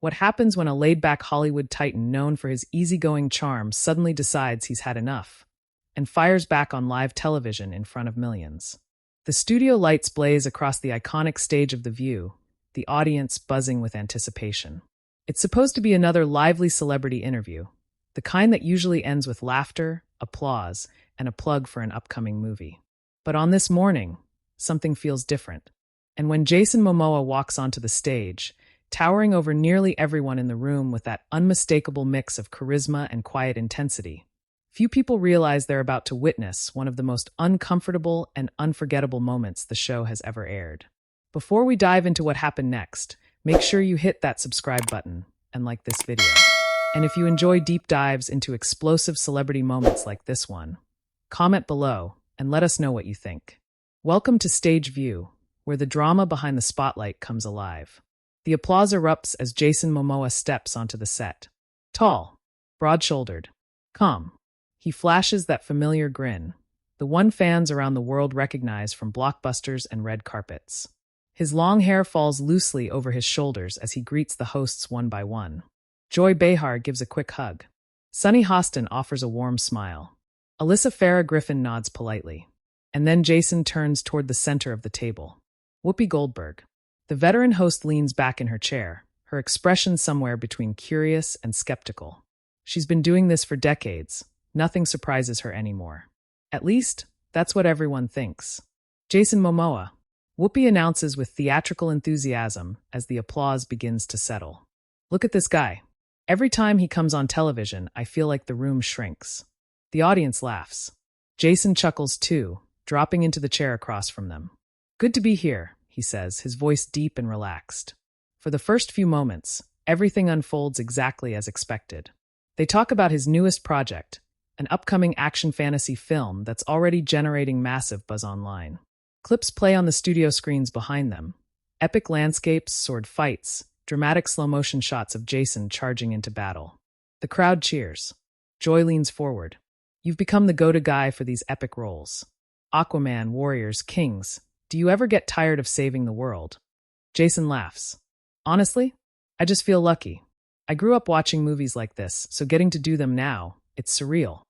What happens when a laid-back Hollywood titan known for his easygoing charm suddenly decides he's had enough and fires back on live television in front of millions? The studio lights blaze across the iconic stage of The View, the audience buzzing with anticipation. It's supposed to be another lively celebrity interview, the kind that usually ends with laughter, applause, and a plug for an upcoming movie. But on this morning, something feels different. And when Jason Momoa walks onto the stage, towering over nearly everyone in the room with that unmistakable mix of charisma and quiet intensity, few people realize they're about to witness one of the most uncomfortable and unforgettable moments the show has ever aired. Before we dive into what happened next, make sure you hit that subscribe button and like this video. And if you enjoy deep dives into explosive celebrity moments like this one, comment below and let us know what you think. Welcome to Stage View, where the drama behind the spotlight comes alive. The applause erupts as Jason Momoa steps onto the set. Tall, broad-shouldered, calm. He flashes that familiar grin, the one fans around the world recognize from blockbusters and red carpets. His long hair falls loosely over his shoulders as he greets the hosts one by one. Joy Behar gives a quick hug. Sunny Hostin offers a warm smile. Alyssa Farah Griffin nods politely. And then Jason turns toward the center of the table. Whoopi Goldberg. The veteran host leans back in her chair, her expression somewhere between curious and skeptical. She's been doing this for decades. Nothing surprises her anymore. At least, that's what everyone thinks. Jason Momoa. Whoopi announces with theatrical enthusiasm as the applause begins to settle. Look at this guy. Every time he comes on television, I feel like the room shrinks. The audience laughs. Jason chuckles too, dropping into the chair across from them. Good to be here, he says, his voice deep and relaxed. For the first few moments, everything unfolds exactly as expected. They talk about his newest project, an upcoming action fantasy film that's already generating massive buzz online. Clips play on the studio screens behind them. Epic landscapes, sword fights, dramatic slow-motion shots of Jason charging into battle. The crowd cheers. Joy leans forward. You've become the go-to guy for these epic roles. Aquaman, warriors, kings. Do you ever get tired of saving the world? Jason laughs. Honestly, I just feel lucky. I grew up watching movies like this, so getting to do them now, it's surreal.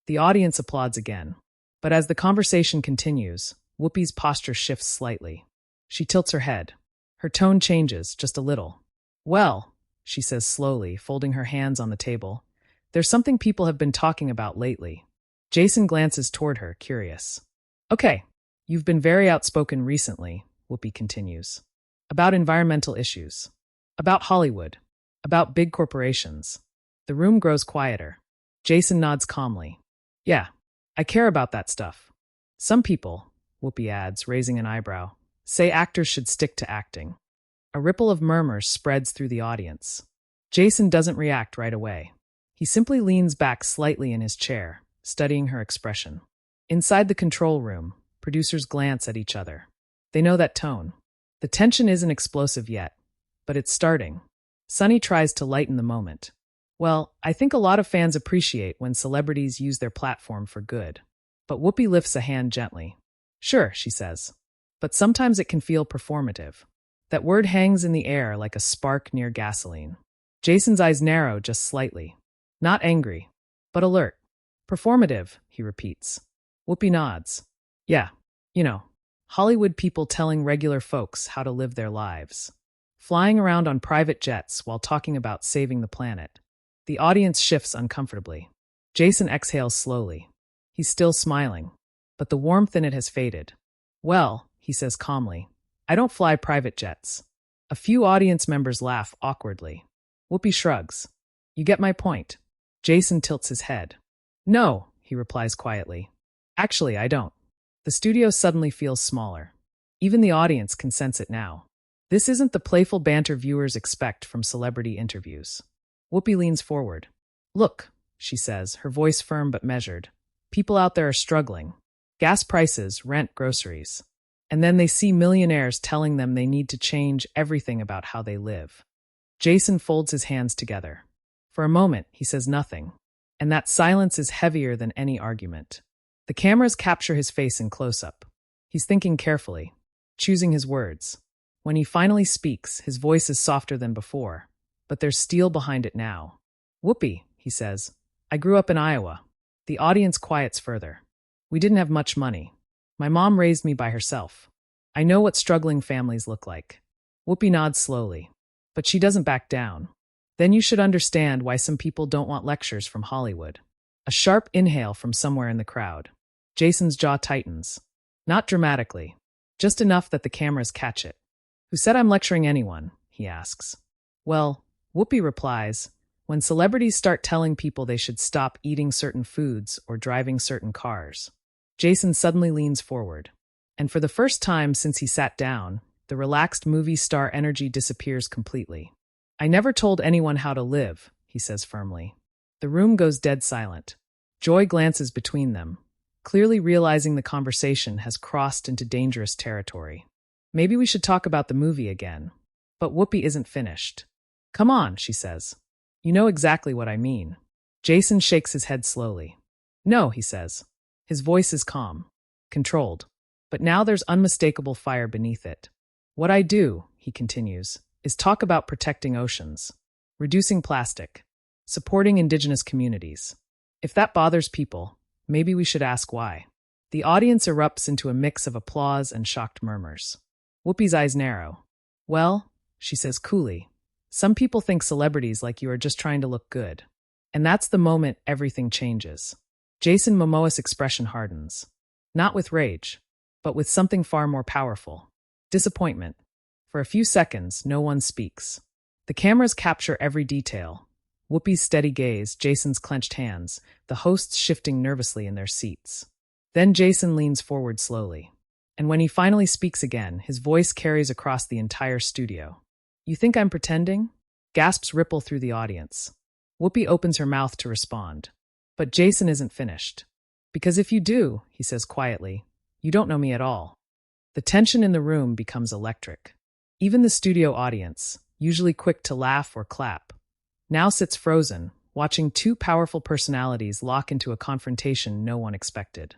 The audience applauds again. But as the conversation continues, Whoopi's posture shifts slightly. She tilts her head. Her tone changes, just a little. Well, she says slowly, folding her hands on the table, there's something people have been talking about lately. Jason glances toward her, curious. Okay, you've been very outspoken recently, Whoopi continues. About environmental issues. About Hollywood. About big corporations. The room grows quieter. Jason nods calmly. Yeah, I care about that stuff. Some people, Whoopi adds, raising an eyebrow, say actors should stick to acting. A ripple of murmurs spreads through the audience. Jason doesn't react right away. He simply leans back slightly in his chair, studying her expression. Inside the control room, producers glance at each other. They know that tone. The tension isn't explosive yet, but it's starting. Sunny tries to lighten the moment. Well, I think a lot of fans appreciate when celebrities use their platform for good. But Whoopi lifts a hand gently. Sure, she says. But sometimes it can feel performative. That word hangs in the air like a spark near gasoline. Jason's eyes narrow just slightly. Not angry, but alert. Performative, he repeats. Whoopi nods. Yeah, Hollywood people telling regular folks how to live their lives. Flying around on private jets while talking about saving the planet. The audience shifts uncomfortably. Jason exhales slowly. He's still smiling, but the warmth in it has faded. Well, he says calmly, I don't fly private jets. A few audience members laugh awkwardly. Whoopi shrugs. You get my point. Jason tilts his head. No, he replies quietly. Actually, I don't. The studio suddenly feels smaller. Even the audience can sense it now. This isn't the playful banter viewers expect from celebrity interviews. Whoopi leans forward. Look, she says, her voice firm but measured. People out there are struggling. Gas prices, rent, groceries. And then they see millionaires telling them they need to change everything about how they live. Jason folds his hands together. For a moment, he says nothing. And that silence is heavier than any argument. The cameras capture his face in close-up. He's thinking carefully, choosing his words. When he finally speaks, his voice is softer than before, but there's steel behind it now. Whoopi, he says, I grew up in Iowa. The audience quiets further. We didn't have much money. My mom raised me by herself. I know what struggling families look like. Whoopi nods slowly, but she doesn't back down. Then you should understand why some people don't want lectures from Hollywood. A sharp inhale from somewhere in the crowd. Jason's jaw tightens. Not dramatically, just enough that the cameras catch it. Who said I'm lecturing anyone? He asks. Well, Whoopi replies, when celebrities start telling people they should stop eating certain foods or driving certain cars. Jason suddenly leans forward. And for the first time since he sat down, the relaxed movie star energy disappears completely. I never told anyone how to live, he says firmly. The room goes dead silent. Joy glances between them, clearly realizing the conversation has crossed into dangerous territory. Maybe we should talk about the movie again. But Whoopi isn't finished. Come on, she says. You know exactly what I mean. Jason shakes his head slowly. No, he says. His voice is calm, controlled. But now there's unmistakable fire beneath it. What I do, he continues, is talk about protecting oceans, reducing plastic, supporting indigenous communities. If that bothers people, maybe we should ask why. The audience erupts into a mix of applause and shocked murmurs. Whoopi's eyes narrow. Well, she says coolly, some people think celebrities like you are just trying to look good. And that's the moment everything changes. Jason Momoa's expression hardens. Not with rage, but with something far more powerful. Disappointment. For a few seconds, no one speaks. The cameras capture every detail. Whoopi's steady gaze, Jason's clenched hands, the hosts shifting nervously in their seats. Then Jason leans forward slowly. And when he finally speaks again, his voice carries across the entire studio. You think I'm pretending? Gasps ripple through the audience. Whoopi opens her mouth to respond. But Jason isn't finished. Because if you do, he says quietly, you don't know me at all. The tension in the room becomes electric. Even the studio audience, usually quick to laugh or clap, now sits frozen, watching two powerful personalities lock into a confrontation no one expected.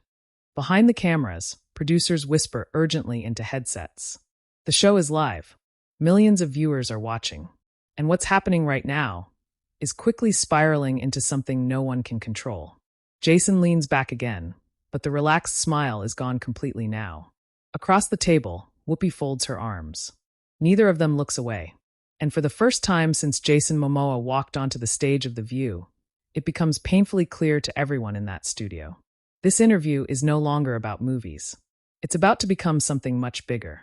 Behind the cameras, producers whisper urgently into headsets. The show is live. Millions of viewers are watching. And what's happening right now is quickly spiraling into something no one can control. Jason leans back again, but the relaxed smile is gone completely now. Across the table, Whoopi folds her arms. Neither of them looks away. And for the first time since Jason Momoa walked onto the stage of The View, it becomes painfully clear to everyone in that studio. This interview is no longer about movies. It's about to become something much bigger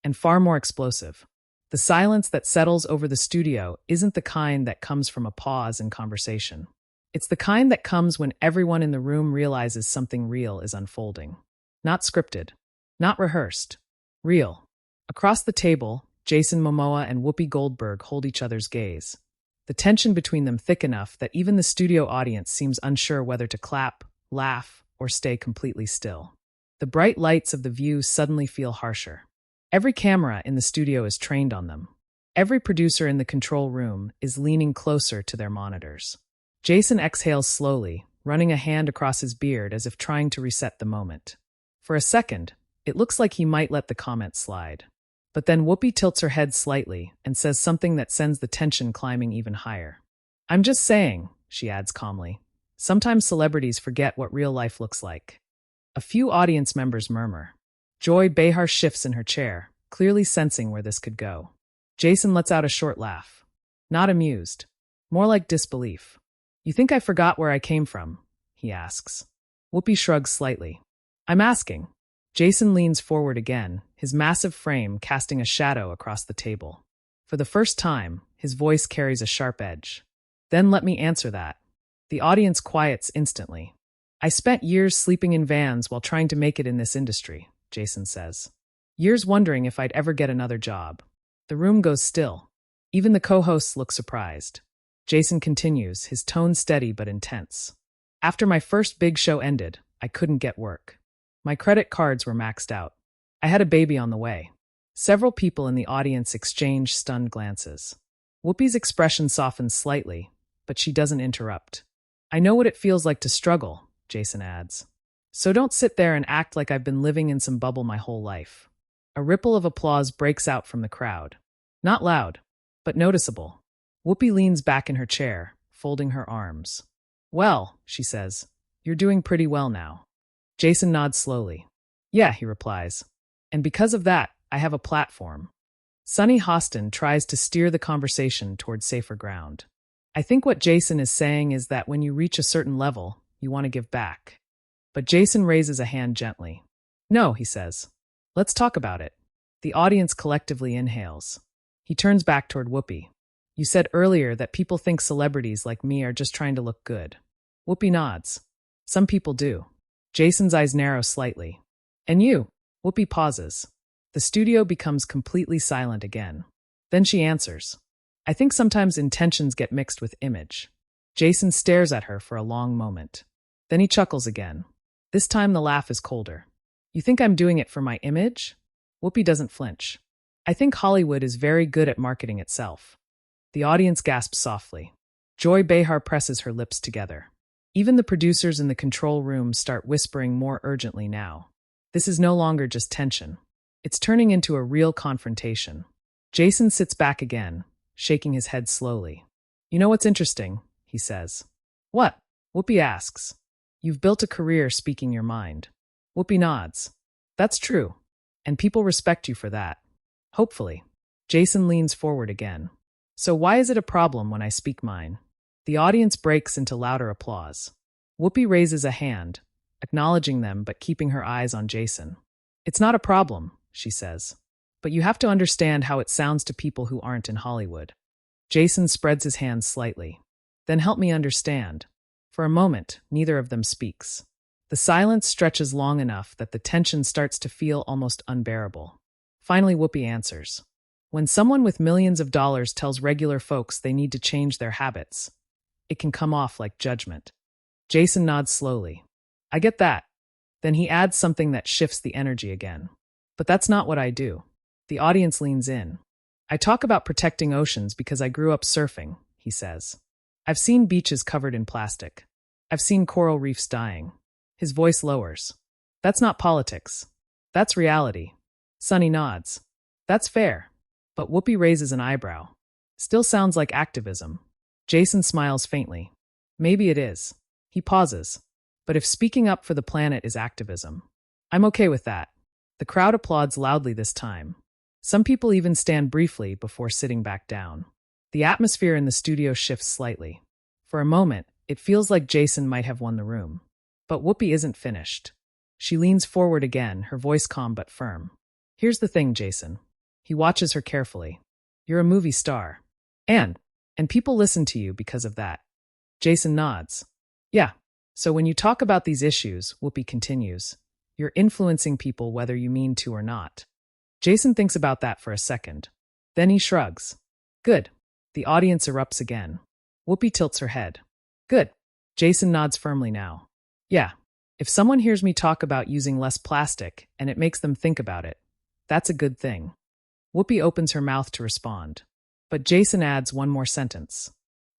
and far more explosive. The silence that settles over the studio isn't the kind that comes from a pause in conversation. It's the kind that comes when everyone in the room realizes something real is unfolding. Not scripted, not rehearsed, real. Across the table, Jason Momoa and Whoopi Goldberg hold each other's gaze. The tension between them thick enough that even the studio audience seems unsure whether to clap, laugh, or stay completely still. The bright lights of The View suddenly feel harsher. Every camera in the studio is trained on them. Every producer in the control room is leaning closer to their monitors. Jason exhales slowly, running a hand across his beard as if trying to reset the moment. For a second, it looks like he might let the comment slide. But then Whoopi tilts her head slightly and says something that sends the tension climbing even higher. I'm just saying, she adds calmly, sometimes celebrities forget what real life looks like. A few audience members murmur. Joy Behar shifts in her chair, clearly sensing where this could go. Jason lets out a short laugh. Not amused. More like disbelief. You think I forgot where I came from? He asks. Whoopi shrugs slightly. I'm asking. Jason leans forward again, his massive frame casting a shadow across the table. For the first time, his voice carries a sharp edge. Then let me answer that. The audience quiets instantly. I spent years sleeping in vans while trying to make it in this industry, Jason says. Years wondering if I'd ever get another job. The room goes still. Even the co-hosts look surprised. Jason continues, his tone steady but intense. After my first big show ended, I couldn't get work. My credit cards were maxed out. I had a baby on the way. Several people in the audience exchange stunned glances. Whoopi's expression softens slightly, but she doesn't interrupt. I know what it feels like to struggle, Jason adds. So don't sit there and act like I've been living in some bubble my whole life. A ripple of applause breaks out from the crowd. Not loud, but noticeable. Whoopi leans back in her chair, folding her arms. Well, she says, you're doing pretty well now. Jason nods slowly. Yeah, he replies. And because of that, I have a platform. Sunny Hostin tries to steer the conversation toward safer ground. I think what Jason is saying is that when you reach a certain level, you want to give back. But Jason raises a hand gently. No, he says. Let's talk about it. The audience collectively inhales. He turns back toward Whoopi. You said earlier that people think celebrities like me are just trying to look good. Whoopi nods. Some people do. Jason's eyes narrow slightly. And you? Whoopi pauses. The studio becomes completely silent again. Then she answers. I think sometimes intentions get mixed with image. Jason stares at her for a long moment. Then he chuckles again. This time the laugh is colder. You think I'm doing it for my image? Whoopi doesn't flinch. I think Hollywood is very good at marketing itself. The audience gasps softly. Joy Behar presses her lips together. Even the producers in the control room start whispering more urgently now. This is no longer just tension. It's turning into a real confrontation. Jason sits back again, shaking his head slowly. You know what's interesting? He says. What? Whoopi asks. You've built a career speaking your mind. Whoopi nods. That's true. And people respect you for that. Hopefully. Jason leans forward again. So why is it a problem when I speak mine? The audience breaks into louder applause. Whoopi raises a hand, acknowledging them but keeping her eyes on Jason. It's not a problem, she says. But you have to understand how it sounds to people who aren't in Hollywood. Jason spreads his hands slightly. Then help me understand. For a moment, neither of them speaks. The silence stretches long enough that the tension starts to feel almost unbearable. Finally, Whoopi answers. When someone with millions of dollars tells regular folks they need to change their habits, it can come off like judgment. Jason nods slowly. I get that. Then he adds something that shifts the energy again. But that's not what I do. The audience leans in. I talk about protecting oceans because I grew up surfing, he says. I've seen beaches covered in plastic. I've seen coral reefs dying. His voice lowers. That's not politics. That's reality. Sunny nods. That's fair. But Whoopi raises an eyebrow. Still sounds like activism. Jason smiles faintly. Maybe it is. He pauses. But if speaking up for the planet is activism, I'm okay with that. The crowd applauds loudly this time. Some people even stand briefly before sitting back down. The atmosphere in the studio shifts slightly. For a moment, it feels like Jason might have won the room. But Whoopi isn't finished. She leans forward again, her voice calm but firm. Here's the thing, Jason. He watches her carefully. You're a movie star. And people listen to you because of that. Jason nods. Yeah. So when you talk about these issues, Whoopi continues, you're influencing people whether you mean to or not. Jason thinks about that for a second. Then he shrugs. Good. The audience erupts again. Whoopi tilts her head. Good. Jason nods firmly now. Yeah. If someone hears me talk about using less plastic and it makes them think about it, that's a good thing. Whoopi opens her mouth to respond. But Jason adds one more sentence.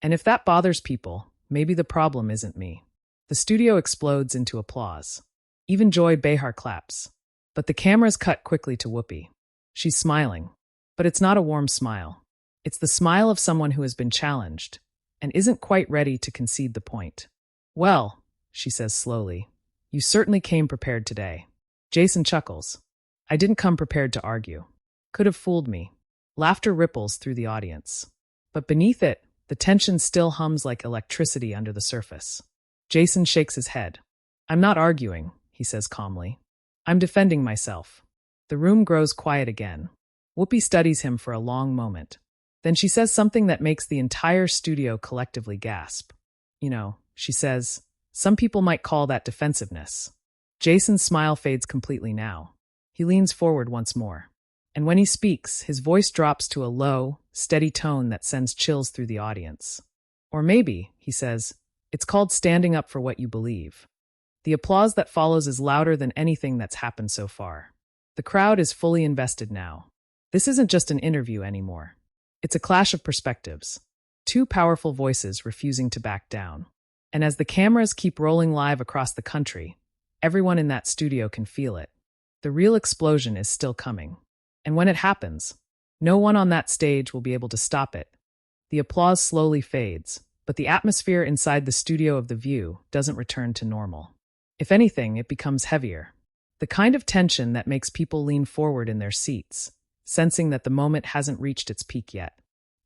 And if that bothers people, maybe the problem isn't me. The studio explodes into applause. Even Joy Behar claps. But the cameras cut quickly to Whoopi. She's smiling. But it's not a warm smile. It's the smile of someone who has been challenged and isn't quite ready to concede the point. Well, she says slowly, you certainly came prepared today. Jason chuckles. I didn't come prepared to argue. Could have fooled me. Laughter ripples through the audience. But beneath it, the tension still hums like electricity under the surface. Jason shakes his head. I'm not arguing, he says calmly. I'm defending myself. The room grows quiet again. Whoopi studies him for a long moment. Then she says something that makes the entire studio collectively gasp. You know, she says, some people might call that defensiveness. Jason's smile fades completely now. He leans forward once more. And when he speaks, his voice drops to a low, steady tone that sends chills through the audience. Or maybe, he says, it's called standing up for what you believe. The applause that follows is louder than anything that's happened so far. The crowd is fully invested now. This isn't just an interview anymore. It's a clash of perspectives. Two powerful voices refusing to back down. And as the cameras keep rolling live across the country, everyone in that studio can feel it. The real explosion is still coming. And when it happens, no one on that stage will be able to stop it. The applause slowly fades, but the atmosphere inside the studio of The View doesn't return to normal. If anything, it becomes heavier. The kind of tension that makes people lean forward in their seats, sensing that the moment hasn't reached its peak yet.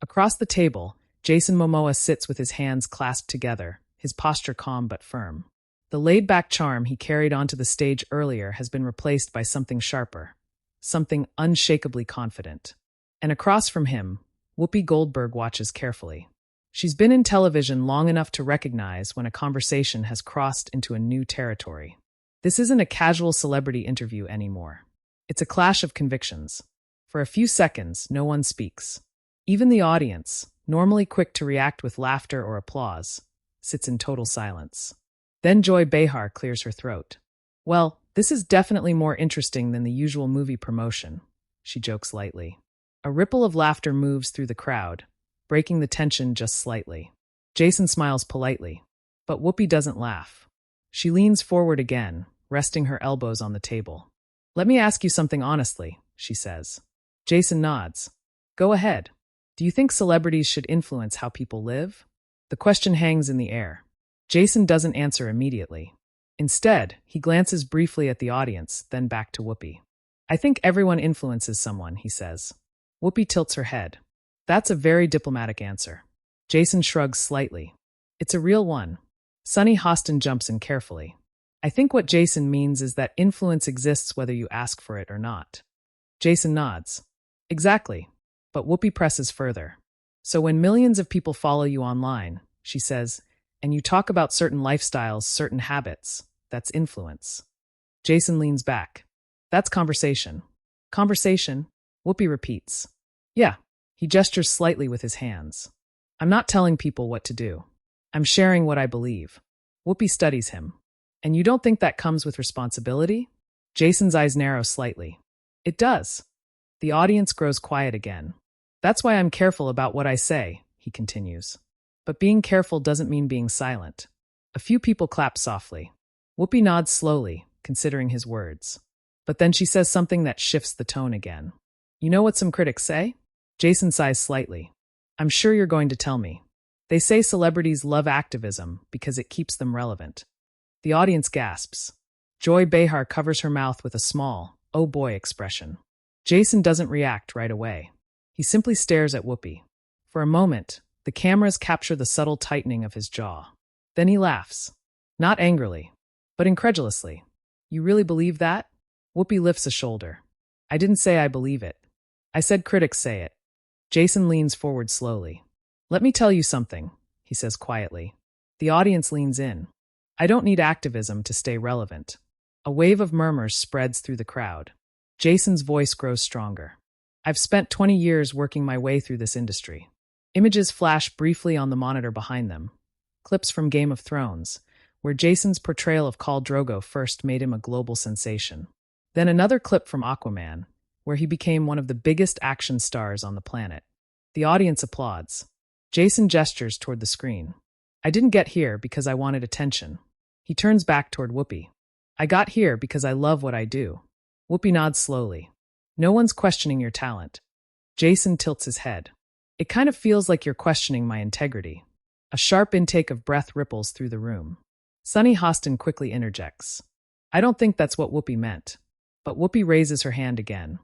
Across the table, Jason Momoa sits with his hands clasped together, his posture calm but firm. The laid-back charm he carried onto the stage earlier has been replaced by something sharper, something unshakably confident. And across from him, Whoopi Goldberg watches carefully. She's been in television long enough to recognize when a conversation has crossed into a new territory. This isn't a casual celebrity interview anymore. It's a clash of convictions. For a few seconds, no one speaks. Even the audience, normally quick to react with laughter or applause, sits in total silence. Then Joy Behar clears her throat. "Well, this is definitely more interesting than the usual movie promotion," she jokes lightly. A ripple of laughter moves through the crowd, breaking the tension just slightly. Jason smiles politely, but Whoopi doesn't laugh. She leans forward again, resting her elbows on the table. "Let me ask you something honestly," she says. Jason nods. "Go ahead. Do you think celebrities should influence how people live?" The question hangs in the air. Jason doesn't answer immediately. Instead, he glances briefly at the audience, then back to Whoopi. "I think everyone influences someone," he says. Whoopi tilts her head. "That's a very diplomatic answer." Jason shrugs slightly. "It's a real one." Sunny Hostin jumps in carefully. "I think what Jason means is that influence exists whether you ask for it or not." Jason nods. "Exactly." But Whoopi presses further. "So when millions of people follow you online," she says, "and you talk about certain lifestyles, certain habits, that's influence." Jason leans back. "That's conversation." "Conversation?" Whoopi repeats. "Yeah." He gestures slightly with his hands. "I'm not telling people what to do. I'm sharing what I believe." Whoopi studies him. "And you don't think that comes with responsibility?" Jason's eyes narrow slightly. "It does." The audience grows quiet again. "That's why I'm careful about what I say," he continues. But being careful doesn't mean being silent. A few people clap softly. Whoopi nods slowly, considering his words. But then she says something that shifts the tone again. "You know what some critics say?" Jason sighs slightly. "I'm sure you're going to tell me. They say celebrities love activism because it keeps them relevant." The audience gasps. Joy Behar covers her mouth with a small, "oh boy" expression. Jason doesn't react right away. He simply stares at Whoopi. For a moment, the cameras capture the subtle tightening of his jaw. Then he laughs. Not angrily, but incredulously. "You really believe that?" Whoopi lifts a shoulder. "I didn't say I believe it. I said critics say it." Jason leans forward slowly. "Let me tell you something," he says quietly. The audience leans in. "I don't need activism to stay relevant." A wave of murmurs spreads through the crowd. Jason's voice grows stronger. "I've spent 20 years working my way through this industry." Images flash briefly on the monitor behind them. Clips from Game of Thrones, where Jason's portrayal of Khal Drogo first made him a global sensation. Then another clip from Aquaman, where he became one of the biggest action stars on the planet. The audience applauds. Jason gestures toward the screen. "I didn't get here because I wanted attention." He turns back toward Whoopi. "I got here because I love what I do." Whoopi nods slowly. "No one's questioning your talent." Jason tilts his head. "It kind of feels like you're questioning my integrity." A sharp intake of breath ripples through the room. Sunny Hostin quickly interjects. "I don't think that's what Whoopi meant." But Whoopi raises her hand again.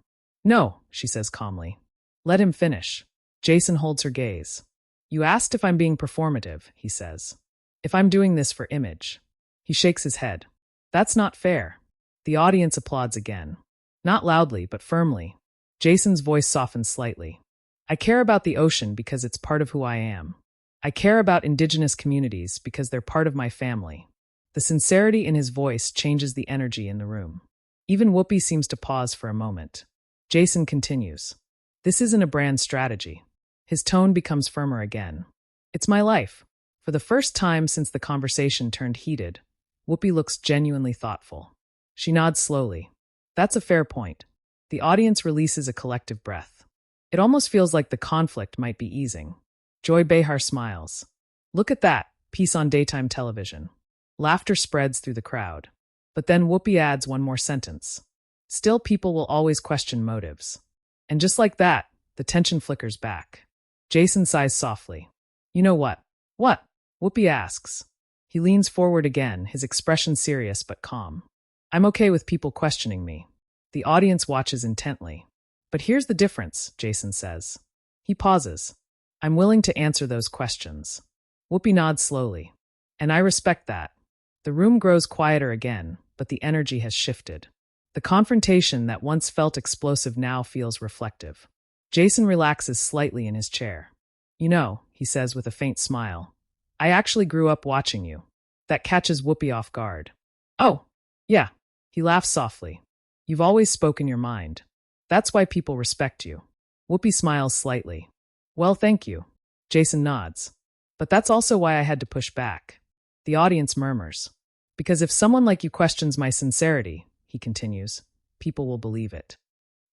"No," she says calmly. "Let him finish." Jason holds her gaze. "You asked if I'm being performative," he says. "If I'm doing this for image." He shakes his head. "That's not fair." The audience applauds again. Not loudly, but firmly. Jason's voice softens slightly. "I care about the ocean because it's part of who I am. I care about indigenous communities because they're part of my family." The sincerity in his voice changes the energy in the room. Even Whoopi seems to pause for a moment. Jason continues. "This isn't a brand strategy." His tone becomes firmer again. "It's my life." For the first time since the conversation turned heated, Whoopi looks genuinely thoughtful. She nods slowly. "That's a fair point." The audience releases a collective breath. It almost feels like the conflict might be easing. Joy Behar smiles. "Look at that, piece on daytime television." Laughter spreads through the crowd. But then Whoopi adds one more sentence. "Still, people will always question motives." And just like that, the tension flickers back. Jason sighs softly. You know what? What? Whoopi asks. He leans forward again, his expression serious but calm. I'm okay with people questioning me. The audience watches intently. But here's the difference, Jason says. He pauses. I'm willing to answer those questions. Whoopi nods slowly. And I respect that. The room grows quieter again, but the energy has shifted. The confrontation that once felt explosive now feels reflective. Jason relaxes slightly in his chair. You know, he says with a faint smile, I actually grew up watching you. That catches Whoopi off guard. Oh, yeah. He laughs softly. You've always spoken your mind. That's why people respect you. Whoopi smiles slightly. Well, thank you. Jason nods. But that's also why I had to push back. The audience murmurs. Because if someone like you questions my sincerity, he continues, people will believe it.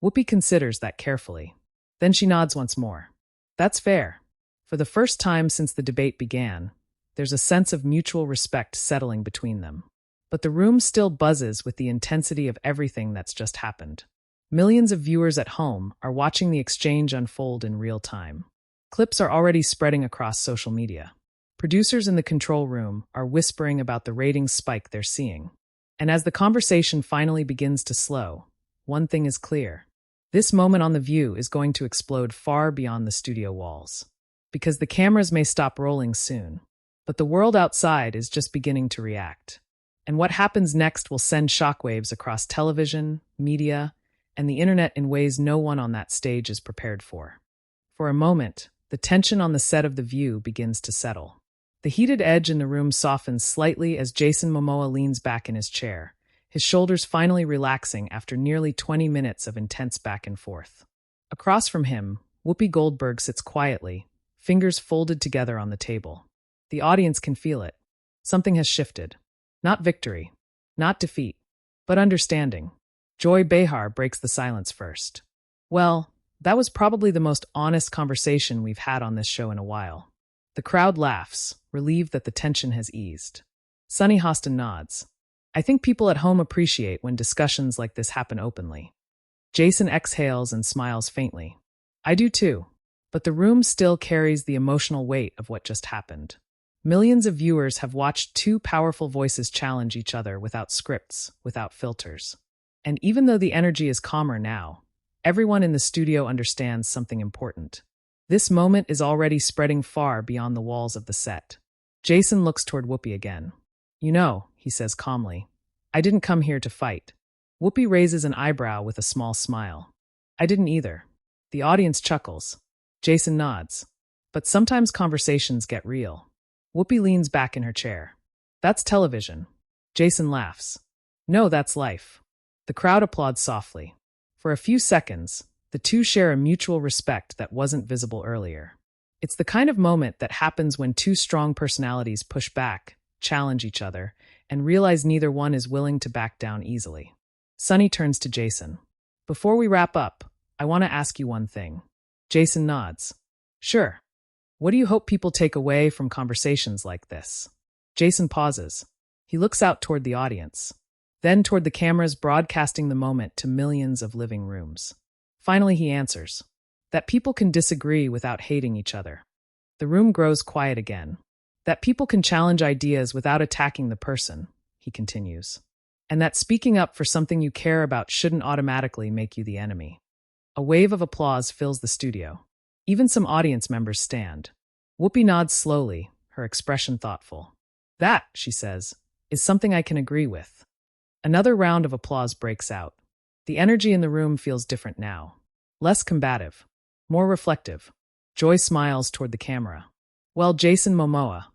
Whoopi considers that carefully. Then she nods once more. That's fair. For the first time since the debate began, there's a sense of mutual respect settling between them. But the room still buzzes with the intensity of everything that's just happened. Millions of viewers at home are watching the exchange unfold in real time. Clips are already spreading across social media. Producers in the control room are whispering about the ratings spike they're seeing. And as the conversation finally begins to slow, one thing is clear. This moment on The View is going to explode far beyond the studio walls. Because the cameras may stop rolling soon, but the world outside is just beginning to react. And what happens next will send shockwaves across television, media, and the internet in ways no one on that stage is prepared for. For a moment, the tension on the set of The View begins to settle. The heated edge in the room softens slightly as Jason Momoa leans back in his chair, his shoulders finally relaxing after nearly 20 minutes of intense back and forth. Across from him, Whoopi Goldberg sits quietly, fingers folded together on the table. The audience can feel it. Something has shifted. Not victory, not defeat, but understanding. Joy Behar breaks the silence first. Well, that was probably the most honest conversation we've had on this show in a while. The crowd laughs, relieved that the tension has eased. Sunny Hostin nods. I think people at home appreciate when discussions like this happen openly. Jason exhales and smiles faintly. I do too, but the room still carries the emotional weight of what just happened. Millions of viewers have watched two powerful voices challenge each other without scripts, without filters. And even though the energy is calmer now, everyone in the studio understands something important. This moment is already spreading far beyond the walls of the set. Jason looks toward Whoopi again. You know, he says calmly, I didn't come here to fight. Whoopi raises an eyebrow with a small smile. I didn't either. The audience chuckles. Jason nods. But sometimes conversations get real. Whoopi leans back in her chair. That's television. Jason laughs. No, that's life. The crowd applauds softly. For a few seconds, the two share a mutual respect that wasn't visible earlier. It's the kind of moment that happens when two strong personalities push back, challenge each other, and realize neither one is willing to back down easily. Sunny turns to Jason. Before we wrap up, I want to ask you one thing. Jason nods. Sure. What do you hope people take away from conversations like this? Jason pauses. He looks out toward the audience, then toward the cameras broadcasting the moment to millions of living rooms. Finally, he answers. That people can disagree without hating each other. The room grows quiet again. That people can challenge ideas without attacking the person, he continues. And that speaking up for something you care about shouldn't automatically make you the enemy. A wave of applause fills the studio. Even some audience members stand. Whoopi nods slowly, her expression thoughtful. That, she says, is something I can agree with. Another round of applause breaks out. The energy in the room feels different now. Less combative. More reflective. Joy smiles toward the camera. Well, Jason Momoa,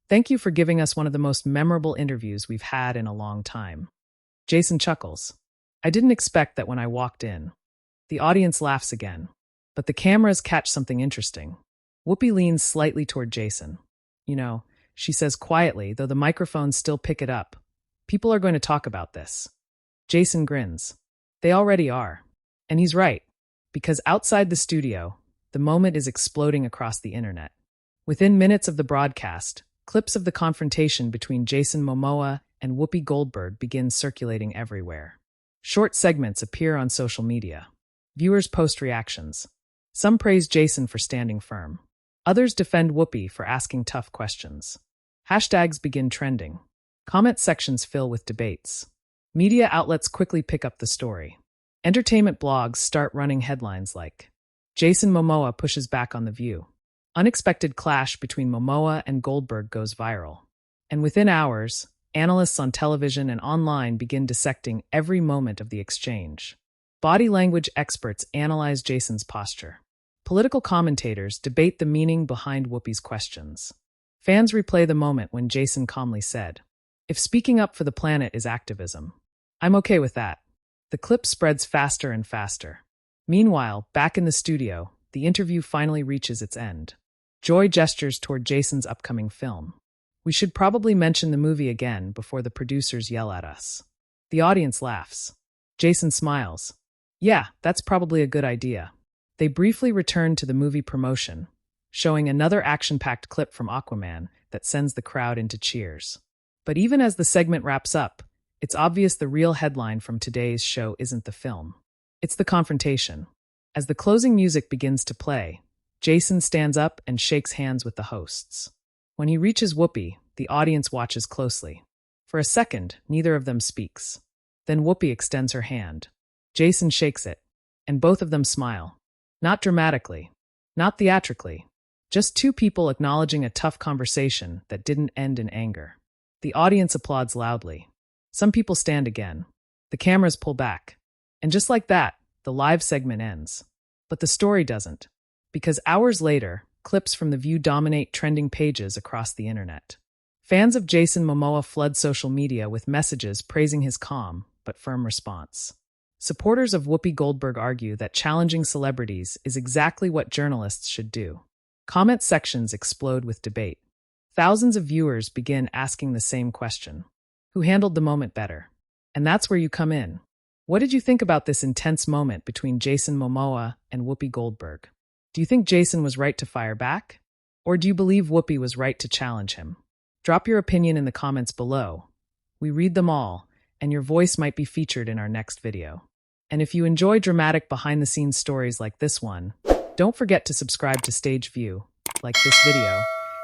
thank you for giving us one of the most memorable interviews we've had in a long time. Jason chuckles. I didn't expect that when I walked in. The audience laughs again. But the cameras catch something interesting. Whoopi leans slightly toward Jason. You know, she says quietly, though the microphones still pick it up. People are going to talk about this. Jason grins. They already are. And he's right. Because outside the studio, the moment is exploding across the internet. Within minutes of the broadcast, clips of the confrontation between Jason Momoa and Whoopi Goldberg begin circulating everywhere. Short segments appear on social media. Viewers post reactions. Some praise Jason for standing firm. Others defend Whoopi for asking tough questions. Hashtags begin trending. Comment sections fill with debates. Media outlets quickly pick up the story. Entertainment blogs start running headlines like, Jason Momoa pushes back on The View. Unexpected clash between Momoa and Goldberg goes viral. And within hours, analysts on television and online begin dissecting every moment of the exchange. Body language experts analyze Jason's posture. Political commentators debate the meaning behind Whoopi's questions. Fans replay the moment when Jason calmly said, "If speaking up for the planet is activism, I'm okay with that." The clip spreads faster and faster. Meanwhile, back in the studio, the interview finally reaches its end. Joy gestures toward Jason's upcoming film. "We should probably mention the movie again before the producers yell at us." The audience laughs. Jason smiles. "Yeah, that's probably a good idea." They briefly return to the movie promotion, showing another action-packed clip from Aquaman that sends the crowd into cheers. But even as the segment wraps up, it's obvious the real headline from today's show isn't the film. It's the confrontation. As the closing music begins to play, Jason stands up and shakes hands with the hosts. When he reaches Whoopi, the audience watches closely. For a second, neither of them speaks. Then Whoopi extends her hand. Jason shakes it, and both of them smile. Not dramatically, not theatrically, just two people acknowledging a tough conversation that didn't end in anger. The audience applauds loudly. Some people stand again. The cameras pull back. And just like that, the live segment ends. But the story doesn't. Because hours later, clips from The View dominate trending pages across the internet. Fans of Jason Momoa flood social media with messages praising his calm but firm response. Supporters of Whoopi Goldberg argue that challenging celebrities is exactly what journalists should do. Comment sections explode with debate. Thousands of viewers begin asking the same question: who handled the moment better? And that's where you come in. What did you think about this intense moment between Jason Momoa and Whoopi Goldberg? Do you think Jason was right to fire back? Or do you believe Whoopi was right to challenge him? Drop your opinion in the comments below. We read them all, and your voice might be featured in our next video. And if you enjoy dramatic behind-the-scenes stories like this one, don't forget to subscribe to Stage View, like this video,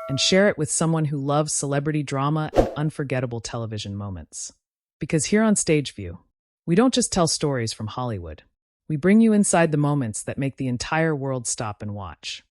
and share it with someone who loves celebrity drama and unforgettable television moments. Because here on Stage View, we don't just tell stories from Hollywood. We bring you inside the moments that make the entire world stop and watch.